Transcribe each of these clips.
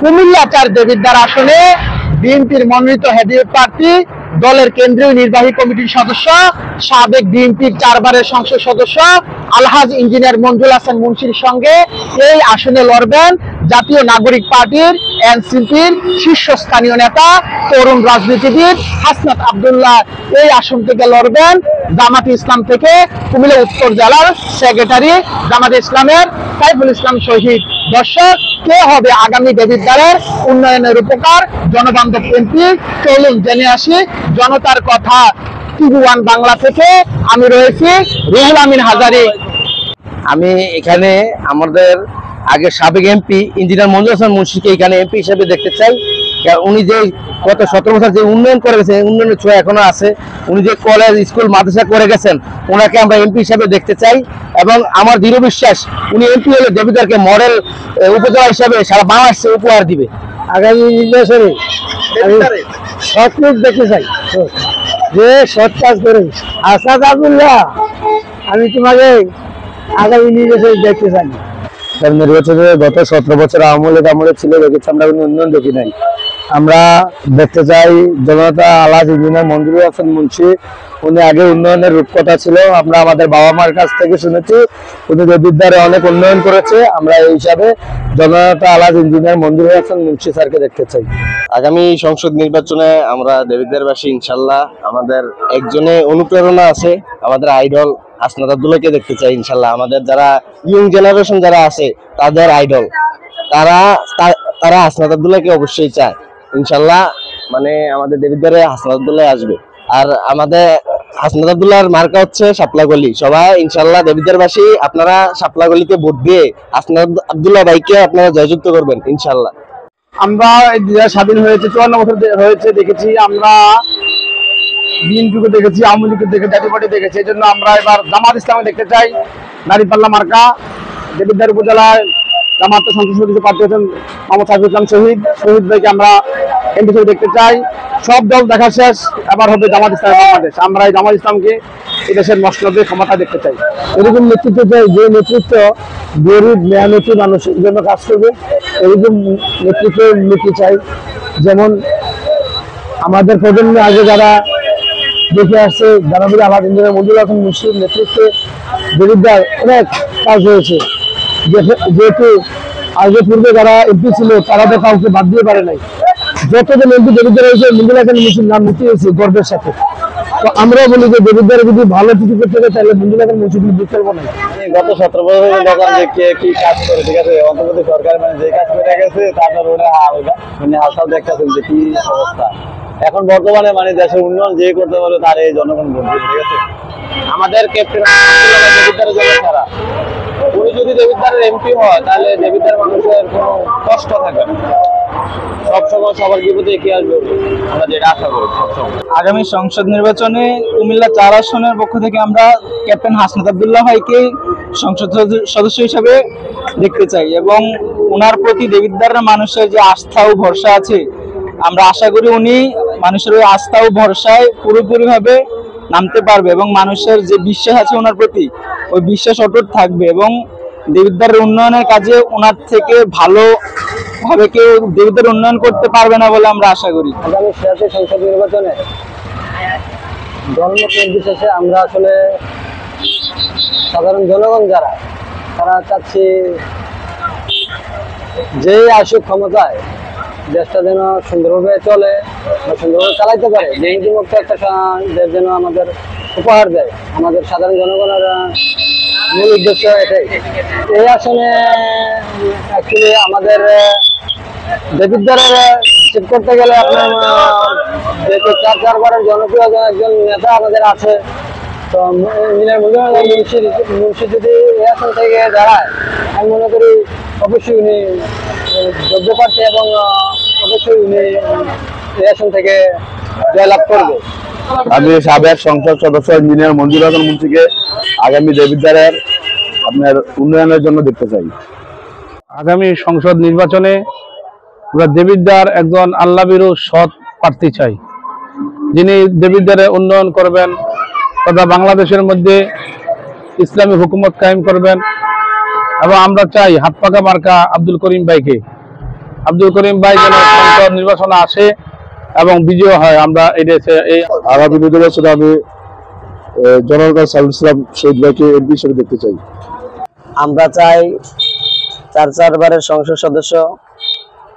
কুমিল্লা 4 দেবিদ্বার আসনে বিএনপির মনোনীত হেভিওয়েট প্রার্থী, দলের কেন্দ্রীয় নির্বাহী কমিটির সদস্য, সাবেক বিএনপির 4 বারের সংসদ সদস্য আলহাজ ইঞ্জিনিয়ার মঞ্জুর হাসান মুন্সির সঙ্গে এই আসনে লড়বেন জাতীয় নাগরিক পার্টির এনসিপির শীর্ষস্থানীয় নেতা তরুণ রাজনীতিবিদ হাসনাত আব্দুল্লাহ। এই আসন থেকে লড়বেন জামাতে ইসলাম থেকে কুমিল্লা উত্তর জেলার সেক্রেটারি জামাতে ইসলামের সাইফুল ইসলাম শহীদ। দর্শক, কে হবে আগামী দেবিদ্বারের উন্নয়নের উপকার জনবান্ধব এমপি? চলুন জেনে আসি জনতার কথা। টিভি ওয়ান বাংলা থেকে আমি রয়েছি রুহুল আমিন হাজারি। আমি এখানে আমাদের আগে সাবেক এমপি ইঞ্জিনিয়ার মঞ্জুর হাসান মুন্সিকে এখানে এমপি হিসেবে দেখতে চাই। উনি যে গত 17 বছর যে উন্নয়ন করে গেছেন, উন্নয়নের ছোঁয়া এখনো আছে। উনি যে কলেজ, স্কুল, মাদ্রাসা করে গেছেন, ওনাকে আমরা এমপি হিসেবে দেখতে চাই। এবং আমার দৃঢ় বিশ্বাস উনি এমপি হলে দেবিদ্বারকে মডেল উপজেলা হিসাবে সারা বাংলাদেশে উপহার দিবে। আগামী নির্বাচনে সৎ লোক দেখতে চাই, যে সৎ কাজ করে। হাসনাত আব্দুল্লাহ, আমি তোমাকে আগামী নির্বাচনে দেখতে চাই। নির্বাচনে গত 17 বছর আওয়ামী লীগ আমলে ছিল, দেখেছি আমরা কোনো উন্নয়ন দেখি নাই। আমরা দেখতে চাই জনতা আলহাজ ইঞ্জিনিয়ার মঞ্জুর হাসান মুন্সি, উনি আগে উন্নয়নের রূপকথা ছিল। আমরা আমাদের বাবা মার কাছ থেকে শুনেছি উনি দেবিদ্বারে অনেক উন্নয়ন করেছে। আমরা এই হিসাবে জনতা আলহাজ ইঞ্জিনিয়ার মঞ্জুর হাসান মুন্সি স্যারকে দেখতে চাই। আগামী সংসদ নির্বাচনে আমরা দেবিদ্বারবাসী ইনশাল্লাহ আমাদের একজনে অনুপ্রেরণা আছে, আমাদের আইডল হাসনাত আব্দুল্লাহকে দেখতে চাই ইনশাল্লাহ। আমাদের যারা ইয়ং জেনারেশন যারা আছে তাদের আইডল, তারা হাসনাত আব্দুল্লাহকে অবশ্যই চায় ইনশাল্লাহ। মানে আমাদের দেবিদ্বারে হাসনাত আব্দুল্লাহ আসবে। আর আমাদের হাসনাত আব্দুল্লাহর মার্কা হচ্ছে শাপলাগলি। সবাই ইনশাল্লাহ দেবিদ্বারবাসী আপনারা শাপলাগলিতে ভোট দিয়ে হাসনাত আব্দুল্লাহ ভাইকে আপনারা জয়যুক্ত করবেন ইনশাল্লাহ। আমরা স্বাধীন হয়েছে 54 বছর হয়েছে, দেখেছি আমরা বিএনপিকে দেখেছি, আওয়ামী লীগকে দেখেছি, জাতীয় পার্টি দেখেছি। এই জন্য আমরা এবার জামাত ইসলামে দেখতে চাই। দাঁড়িপাল্লা মার্কা, দেবিদ্বার উপজেলায় জামাত সংসদ সদস্য প্রার্থী হচ্ছেন মোহাম্মদ সাইফুল ইসলাম শহীদ ভাইকে আমরা এমপি হিসেবে দেখতে চাই। সব দল দেখা শেষ, এবার হবে জামাত ইসলাম বাংলাদেশ। আমরা এই জামাত ইসলামকে এই দেশের মসনদের ক্ষমতা দেখতে চাই। এরকম নেতৃত্ব চাই, যে নেতৃত্ব গরিব মেহনতি মানুষের জন্য কাজ করবে। এরকম নেতৃত্ব নীতি চাই। যেমন আমাদের প্রজন্মে আগে যারা দেখে আসছে, জানাবি আলহাজ ইঞ্জিনিয়ার মঞ্জুর হাসান মুন্সির নেতৃত্বে দেবিদ্বার অনেক কাজ হয়েছে। যেহেতু আগে পূর্বে যারা এমপি ছিল তারা তো কাউকে বাদ দিয়ে পারে নাই। যতজন এমপি দেবিদ্বার হয়েছে মঞ্জুর হাসান মুন্সির নাম নিতে হয়েছে গর্বের সাথে। তো আমরাও বলি যে দেবিদ্বারে যদি ভালো কিছু করতে হবে তাহলে মঞ্জুর হাসান মুন্সির বিকল্প নাই। গত 17 বছর দেখলাম যে কে কি কাজ করে, ঠিক আছে। অন্তর্বর্তী সরকার মানে যে কাজ করে গেছে তারপর মানে হাসাও দেখতেছেন যে কি অবস্থা। এখন বর্তমানে মানে দেশের উন্নয়ন যে করতে পারে তার এই জনগণ বলছে, ঠিক আছে। আমাদের ক্যাপ্টেন দেবিদ্বারের জন্য ছাড়া উনি যদি দেবিদ্বারের এমপি হয় তাহলে দেবিদ্বার মানুষের কোনো কষ্ট থাকবে না, সবসময় সবার বিপদে এগিয়ে আসবে, আমরা যেটা আশা করি সবসময়। আগামী সংসদ নির্বাচনে কুমিল্লা 4 আসনের পক্ষ থেকে আমরা ক্যাপ্টেন হাসনাত আব্দুল্লাহ ভাইকে সংসদ সদস্য হিসাবে দেখতে চাই এবং ওনার প্রতি দেবিদ্বারের মানুষের যে আস্থা ও ভরসা আছে, আমরা আশা করি উনি মানুষের ওই আস্থা ও ভরসায় পুরোপুরিভাবে নামতে পারবে এবং মানুষের যে বিশ্বাস আছে ওনার প্রতি, ওই বিশ্বাস অটুট থাকবে এবং দেবিদ্বারের উন্নয়নের কাজে ওনার থেকে ভালোভাবে কেউ দেবিদ্বার উন্নয়ন করতে পারবে না বলে আমরা আশা করি। আগামী সংসদ নির্বাচনে ধর্ম নির্বিশেষে আমরা আসলে সাধারণ জনগণ যারা তারা চাচ্ছি যে আসুক ক্ষমতায় দেশটা যেন সুন্দরভাবে চলে বা সুন্দরভাবে চালাইতে পারে, দুর্নীতিমুক্ত একটা দেশ যেন আমাদের উপহার দেয়। আমাদের সাধারণ জনগণের মূল উদ্দেশ্য এটাই। এই আসনে অ্যাকচুয়ালি আমাদের দেবিদ্বারের চেক করতে গেলে আপনার যেহেতু 4 বারের জনপ্রিয় একজন নেতা আমাদের আছে, তো ইঞ্জিনিয়ার মঞ্জুর হাসান মুন্সি যদি এই আসন থেকে দাঁড়ায়, আমি মনে করি অবশ্যই উনি যোগ্য প্রার্থী এবং অবশ্যই উনি এই আসন থেকে জয়লাভ করবে। আমি সাবেক সংসদ সদস্য ইঞ্জিনিয়ার মঞ্জুর হাসান মুন্সিকে আগামী দেবিদ্বারের আপনার উন্নয়নের জন্য দেখতে চাই। আগামী সংসদ নির্বাচনে আমরা দেবিদ্বার একজন আল্লাহভীরু সৎ প্রার্থী চাই, যিনি দেবিদ্বারে উন্নয়ন করবেন তথা বাংলাদেশের মধ্যে ইসলামী হুকুমত কায়েম করবেন। এবং আমরা চাই হাত পাকা মার্কা আব্দুল করিম ভাইকে। আব্দুল করিম ভাই যেন সংসদ নির্বাচনে আসে এবং বিজয় হয়। আমরা এই আগামী নির্বাচনে আমি জনরগাঁ সাইফুল ইসলাম শহীদ ভাইকে এমপি হিসেবে দেখতে চাই। আমরা চাই 4 বারের সংসদ সদস্য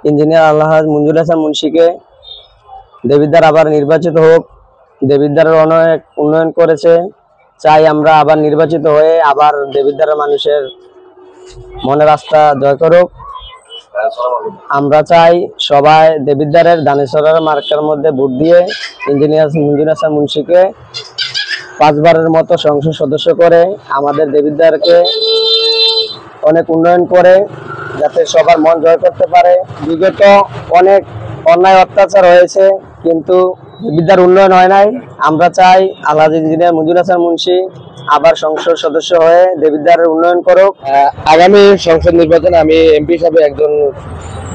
ইঞ্জিনিয়ার আলহাজ মঞ্জুর হাসান মুন্সিকে দেবিদ্বার আবার নির্বাচিত হোক। দেবিদ্বারের অনেক উন্নয়ন করেছে, চাই আমরা আবার নির্বাচিত হয়ে আবার দেবিদ্বারের মানুষের মনের আস্থা জয় করুক। আমরা চাই সবাই দেবিদ্বারের দানেশ্বরের মার্কার মধ্যে ভোট দিয়ে ইঞ্জিনিয়ার মঞ্জুর হাসান মুন্সিকে 5 বারের মতো সংসদ সদস্য করে আমাদের দেবিদ্বারকে অনেক উন্নয়ন করে, যাতে সবার মন জয় করতে পারে। বিগত অনেক অন্যায় অত্যাচার হয়েছে, কিন্তু দেবিদ্বার উন্নয়ন হয় নাই। আমরা চাই আলহাজ ইঞ্জিনিয়ার মঞ্জুর হাসান মুন্সি আবার সংসদ সদস্য হয়ে দেবিদ্বারের উন্নয়ন করুক। আগামী সংসদ নির্বাচনে আমি এমপি হিসাবে একজন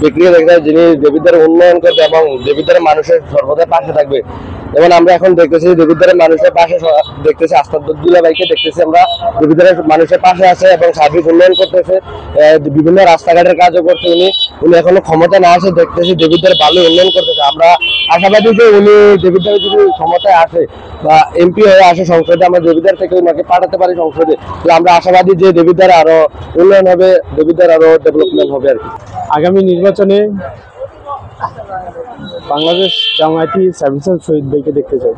ব্যক্তিকে দেখতে চাই যিনি দেবিদ্বারের উন্নয়ন করবে এবং দেবিদ্বারের মানুষের সর্বদা পাশে থাকবে। যেমন আমরা এখন দেখতেছি দেবিদ্বারের মানুষের পাশে দেখতেছি আস্তাদুল্লাহ ভাইকে দেখতেছি, আমরা দেবিদ্বারের মানুষের পাশে আছে এবং সার্বিক উন্নয়ন করতেছে, বিভিন্ন রাস্তাঘাটের কাজও করছে। উনি এখনো ক্ষমতা না আসে দেখতেছি দেবিদ্বার ভালো উন্নয়ন করতেছে। আমরা আশাবাদী যে উনি দেবিদ্বারে যদি ক্ষমতায় আসে বা এমপি হয়ে আসে সংসদে, আমরা দেবিদ্বার থেকে ওনাকে পাঠাতে পারি সংসদে, তাহলে আমরা আশাবাদী যে দেবিদ্বার আরো উন্নয়ন হবে, দেবিদ্বার আরো ডেভেলপমেন্ট হবে আর কি। আগামী নির্বাচনে বাংলাদেশ জামায়াতি সাইফুল ইসলাম শহীদ ভাইকে দেখতে চাই।